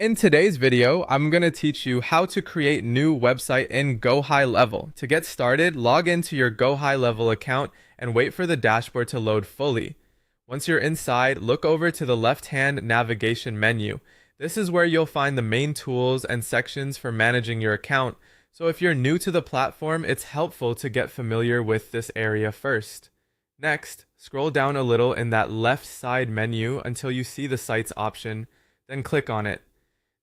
In today's video, I'm going to teach you how to create new website in Gohighlevel. To get started, log into your Gohighlevel account and wait for the dashboard to load fully. Once you're inside, look over to the left-hand navigation menu. This is where you'll find the main tools and sections for managing your account. So if you're new to the platform, it's helpful to get familiar with this area first. Next, scroll down a little in that left side menu until you see the sites option, then click on it.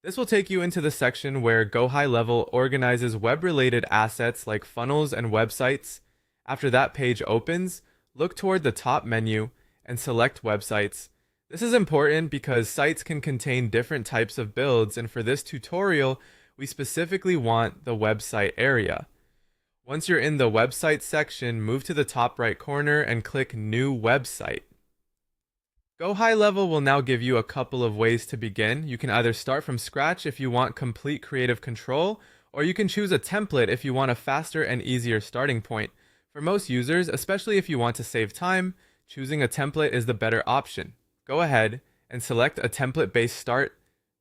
This will take you into the section where Gohighlevel organizes web-related assets like funnels and websites. After that page opens, look toward the top menu and select websites. This is important because sites can contain different types of builds, and for this tutorial, we specifically want the website area. Once you're in the website section, move to the top right corner and click New Website. Gohighlevel will now give you a couple of ways to begin. You can either start from scratch if you want complete creative control, or you can choose a template if you want a faster and easier starting point. For most users, especially if you want to save time, choosing a template is the better option. Go ahead and select a template-based start,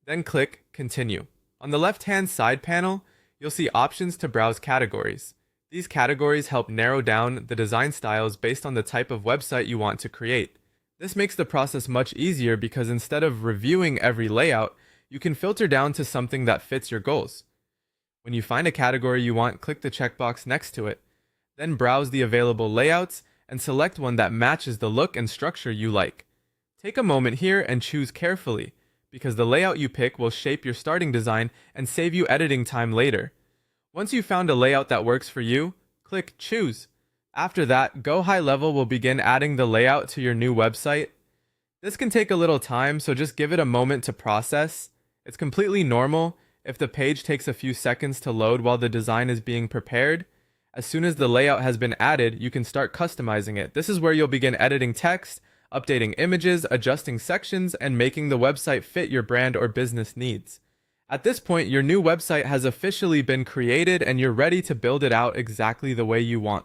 then click Continue. On the left-hand side panel, you'll see options to browse categories. These categories help narrow down the design styles based on the type of website you want to create. This makes the process much easier because instead of reviewing every layout, you can filter down to something that fits your goals. When you find a category you want, click the checkbox next to it. Then browse the available layouts and select one that matches the look and structure you like. Take a moment here and choose carefully, because the layout you pick will shape your starting design and save you editing time later. Once you've found a layout that works for you, click Choose. After that, Gohighlevel will begin adding the layout to your new website. This can take a little time, so just give it a moment to process. It's completely normal if the page takes a few seconds to load while the design is being prepared. As soon as the layout has been added, you can start customizing it. This is where you'll begin editing text, updating images, adjusting sections, and making the website fit your brand or business needs. At this point, your new website has officially been created and you're ready to build it out exactly the way you want.